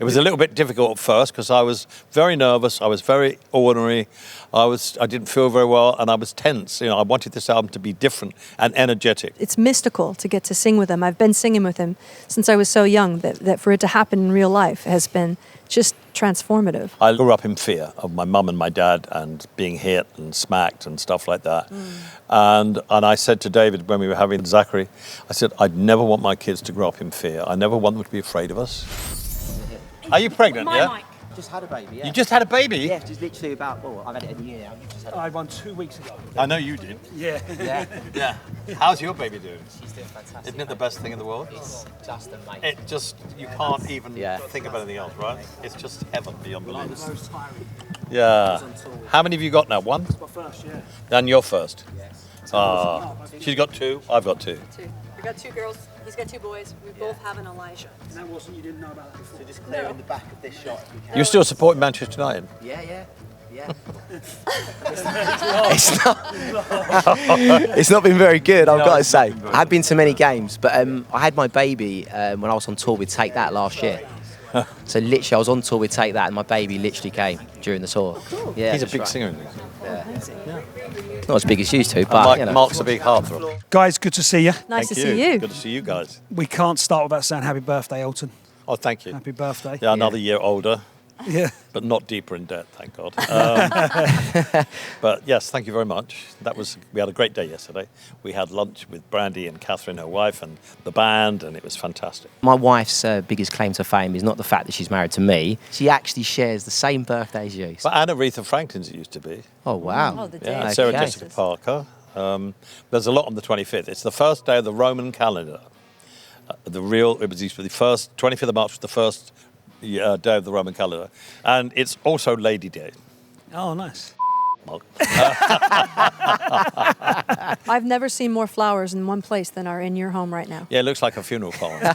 It was a little bit difficult at first because I was very nervous. I was very ordinary. I didn't feel very well, and I was tense. I wanted this album to be different and energetic. It's mystical to get to sing with him. I've been singing with him since I was so young. That for it to happen in real life has been just transformative. I grew up in fear of my mum and my dad and being hit and smacked and stuff like that. And I said to David when we were having Zachary, I said, I'd never want my kids to grow up in fear. I never want them to be afraid of us. Are you pregnant, Mic. Just had a baby, yeah. You just had a baby? Yeah, just literally I've had it a year now. I had one 2 weeks ago. I know you did. Yeah. Yeah. How's your baby doing? She's doing fantastic. Isn't it the best thing in the world? It's just amazing. It just, you can't even think of anything else, right? It's just heaven beyond belief. The most tiring. Yeah. How many have you got now? One? My first, yeah. And you're first? Yes. She's got two, I've got two. We got 2 girls. He's got 2 boys. We both have an Elijah. And that wasn't, you didn't know about that before. So just clear in the back of this shot. You're still supporting Manchester United? Yeah. It's not been very good, I've got to say. I have been to many games, but I had my baby when I was on tour with Take That last year. So literally I was on tour with Take That and my baby literally came during the tour. Yeah, He's a big singer, isn't he? Yeah. Not as big as you two, but Mark's a big heartthrob. Guys, good to see you. Nice to see you. Good to see you guys. We can't start without saying happy birthday, Elton. Oh, thank you. Happy birthday. Yeah, another year older. Yeah. But not deeper in debt, thank God. But yes, thank you very much. We had a great day yesterday. We had lunch with Brandi and Catherine, her wife, and the band, and it was fantastic. my wife's biggest claim to fame is not the fact that she's married to me. She actually shares the same birthday as you. But Anna Aretha Franklin's it used to be. Oh, wow. Oh, the day. Yeah, Okay. Sarah Jessica Parker. There's a lot on the 25th. It's the first day of the Roman calendar. It was the first, 25th of March was the first day of the Roman calendar. And it's also Lady Day. Oh, nice. I've never seen more flowers in one place than are in your home right now. Yeah, it looks like a funeral column.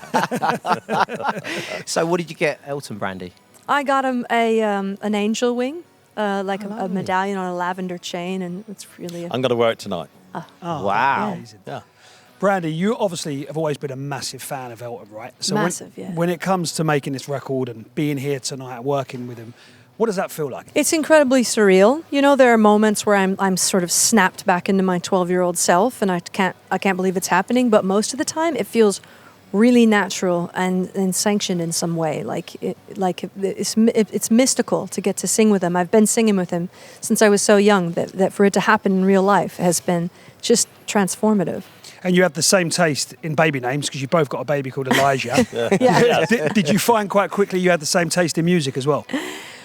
So what did you get Elton, Brandi? I got him an angel wing, like a medallion on a lavender chain, and it's really. I'm going to wear it tonight. Oh, Wow. amazing. Yeah. Brandi, you obviously have always been a massive fan of Elton, right? So Massive, yeah. When it comes to making this record and being here tonight, working with him, what does that feel like? It's incredibly surreal. There are moments where I'm sort of snapped back into my 12-year-old self, and I can't believe it's happening. But most of the time, it feels really natural and sanctioned in some way. It's mystical to get to sing with him. I've been singing with him since I was so young. That for it to happen in real life has been just transformative. And you have the same taste in baby names because you both got a baby called Elijah. Yeah. Did you find quite quickly you had the same taste in music as well?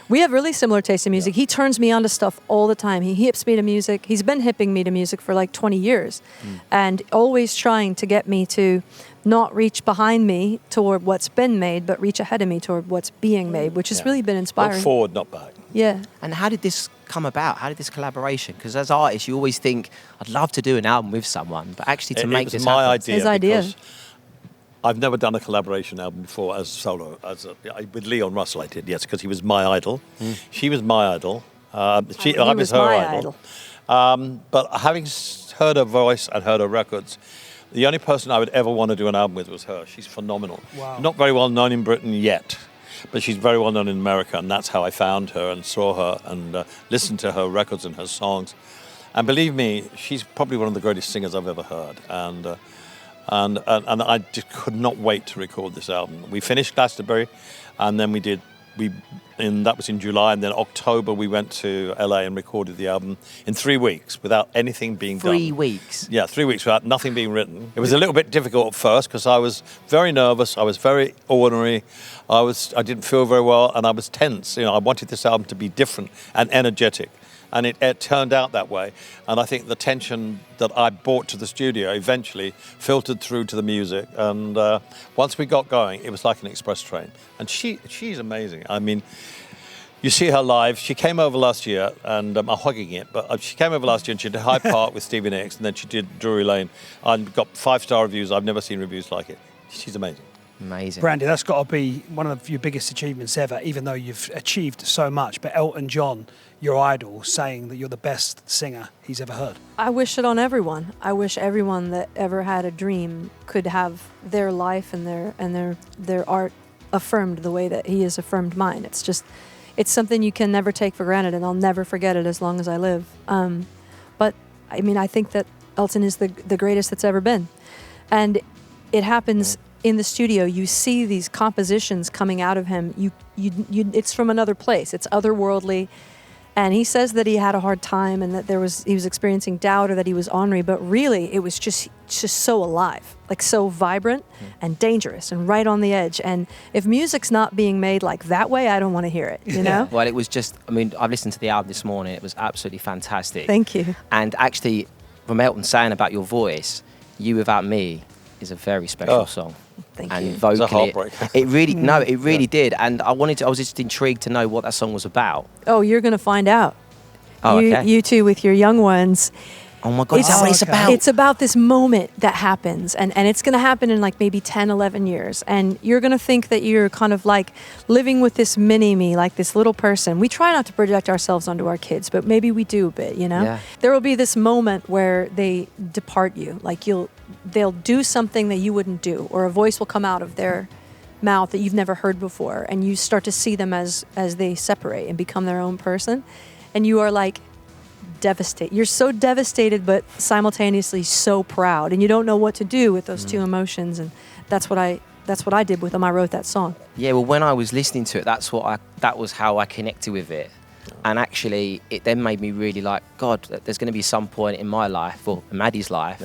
We have really similar taste in music. He turns me on to stuff all the time. He hips me to music. He's been hipping me to music for like 20 years and always trying to get me to not reach behind me toward what's been made, but reach ahead of me toward what's being made, which has really been inspiring. Look forward, not back. Yeah. And how did this come about? How did this collaboration? Because as artists, you always think, I'd love to do an album with someone, but actually to make this happen. It was my idea. His idea. Because I've never done a collaboration album before as solo. With Leon Russell I did, yes, because he was my idol. She was my idol. I was her idol. But having heard her voice and heard her records, the only person I would ever want to do an album with was her. She's phenomenal. Wow. Not very well known in Britain yet, but she's very well known in America, and that's how I found her and saw her and listened to her records and her songs. And believe me, she's probably one of the greatest singers I've ever heard. And I just could not wait to record this album. We finished Glastonbury, and then that was in July, and then October we went to LA and recorded the album in 3 weeks without anything being done. 3 weeks? Yeah, 3 weeks without nothing being written. It was a little bit difficult at first because I was very nervous, I was very ordinary, I didn't feel very well, and I was tense. I wanted this album to be different and energetic. And it turned out that way. And I think the tension that I brought to the studio eventually filtered through to the music. And once we got going, it was like an express train. And she's amazing. I mean, you see her live. She came over last year, and I'm hogging it, but she came over last year and she did Hyde Park with Stevie Nicks, and then she did Drury Lane. And got 5-star reviews. I've never seen reviews like it. She's amazing. Amazing. Brandi, that's got to be one of your biggest achievements ever, even though you've achieved so much. But Elton John, your idol, saying that you're the best singer he's ever heard. I wish it on everyone. I wish everyone that ever had a dream could have their life and their art affirmed the way that he has affirmed mine. It's something you can never take for granted, and I'll never forget it as long as I live. But I mean, I think that Elton is the greatest that's ever been. And it happens in the studio. You see these compositions coming out of him. It's from another place. It's otherworldly. And he says that he had a hard time and that he was experiencing doubt or that he was ornery, but really it was just so alive, like so vibrant and dangerous and right on the edge. And if music's not being made like that way, I don't want to hear it, you know? Well, it was just, I mean, I've listened to the album this morning. It was absolutely fantastic. Thank you. And actually, from Elton saying about your voice, You Without Me is a very special song. Thank and you. vocally, It's a heartbreak. it really did. And I was just intrigued to know what that song was about. Oh, you're going to find out. Oh, okay. You two with your young ones. Oh my God, is that what it's okay. about? It's about this moment that happens, and it's going to happen in like maybe 10, 11 years. And you're going to think that you're kind of like living with this mini-me, like this little person. We try not to project ourselves onto our kids, but maybe we do a bit, you know? Yeah. There will be this moment where they depart you. Like they'll do something that you wouldn't do, or a voice will come out of their mouth that you've never heard before, and you start to see them as they separate and become their own person. And you are like, devastated. You're so devastated, but simultaneously so proud, and you don't know what to do with those two emotions. And that's what I did with them. I wrote that song. Yeah, well, when I was listening to it, that was how I connected with it. And actually, it then made me really like, God, there's going to be some point in my life, or Maddie's life,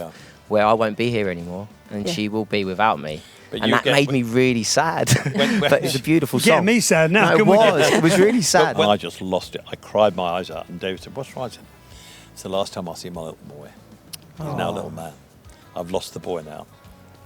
where I won't be here anymore, and she will be without me. But and that made me really sad. But it's a beautiful song. Yeah, me sad now. No, it was really sad. When I just lost it, I cried my eyes out, and David said, "What's wrong?" I said, "It's the last time I see my little boy. He's now a little man. I've lost the boy now."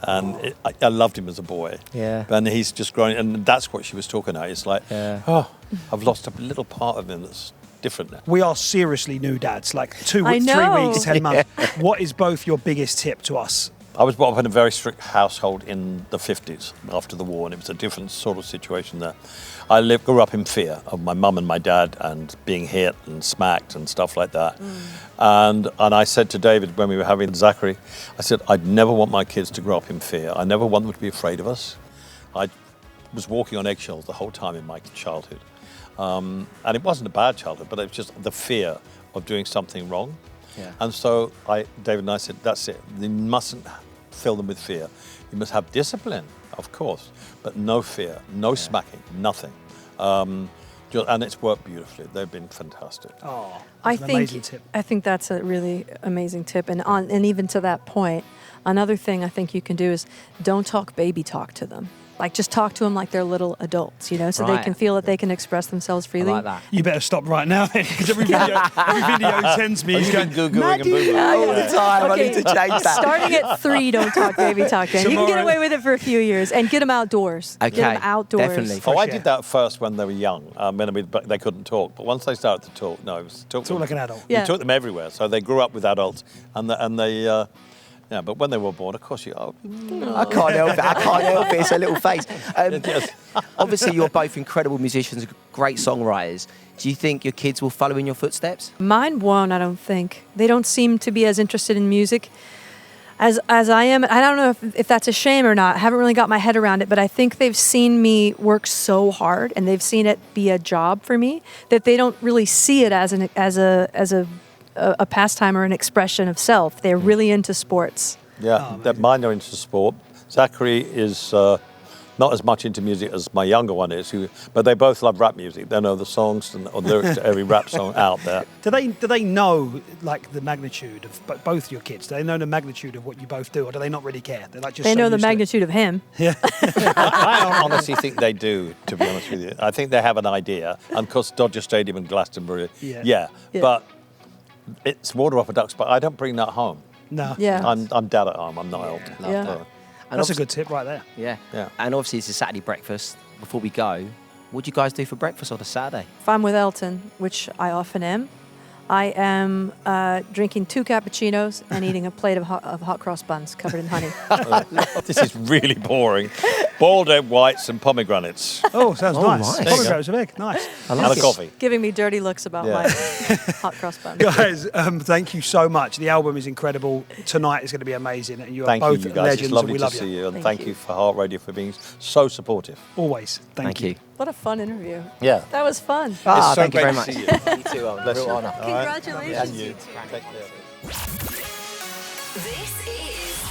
And I loved him as a boy. Yeah. And he's just growing, and that's what she was talking about. It's like, I've lost a little part of him that's different now. We are seriously new dads, like 2 I weeks, 3 know. weeks, 10 months. What is both your biggest tip to us? I was brought up in a very strict household in the 50s after the war, and it was a different sort of situation there. I grew up in fear of my mum and my dad and being hit and smacked and stuff like that. And I said to David when we were having Zachary, I said, I'd never want my kids to grow up in fear. I never want them to be afraid of us. I was walking on eggshells the whole time in my childhood. And it wasn't a bad childhood, but it was just the fear of doing something wrong. Yeah. And so David and I said, that's it. You mustn't fill them with fear. You must have discipline, of course, but no fear, no smacking, nothing. And it's worked beautifully. They've been fantastic. Oh, that's an amazing tip. I think that's a really amazing tip. And even to that point, another thing I think you can do is don't talk baby talk to them. Like, just talk to them like they're little adults, you know, so they can feel that they can express themselves freely. I like that. You better stop right now, because every video he sends me, he's going, Googling and boogling. All the time. Okay, I need to change that. Starting at 3, don't talk baby talk. Then. You can get Tomorrow. away with it for a few years, and get them outdoors. Okay, Get them outdoors. definitely. Oh, I Fresh air. did that first when they were young, when they couldn't talk. But once they started to talk, no, it was talk like an adult. Yeah. We took them everywhere, so they grew up with adults, and they. Yeah, but when they were born, of course, I can't help it. It's a little face. Obviously, you're both incredible musicians, great songwriters. Do you think your kids will follow in your footsteps? Mine won't, I don't think. They don't seem to be as interested in music as I am. I don't know if that's a shame or not. I haven't really got my head around it, but I think they've seen me work so hard, and they've seen it be a job for me, that they don't really see it as a pastime or an expression of self. They're really into sports. Yeah, mine are into sport. Zachary is not as much into music as my younger one is, but they both love rap music. They know the songs or lyrics to every rap song out there. Do they know, like, the magnitude of both your kids? Do they know the magnitude of what you both do, or do they not really care? They're like just They so know the used to it? magnitude of him. I honestly think they do, to be honest with you. I think they have an idea. And of course, Dodger Stadium and Glastonbury, Yeah. but it's water off a duck's back. I don't bring that home. No. Yeah. I'm dad at home. I'm not Elton. Yeah. And That's a obviously- good tip right there. Yeah. Yeah. And obviously, it's a Saturday breakfast. Before we go, what do you guys do for breakfast on a Saturday? If I'm with Elton, which I often am, I am drinking 2 cappuccinos and eating a plate of hot cross buns covered in honey. This is really boring. Boiled egg whites and pomegranates. Oh, sounds nice. nice. There you go. Pomegranates with egg, nice. And a coffee. Giving me dirty looks about Yeah. my hot cross buns. Guys, thank you so much. The album is incredible. Tonight is going to be amazing. And you are Thank both you guys. legends, It's lovely and we to love see you. you. And Thank thank you. you for Heart Radio for being so supportive. Always. Thank you. What a fun interview. Yeah. That was fun. It's so Thank you great very to much. see you. You too, Olly. Bless Real you. honour. All right. Congratulations. And you. Take care. This is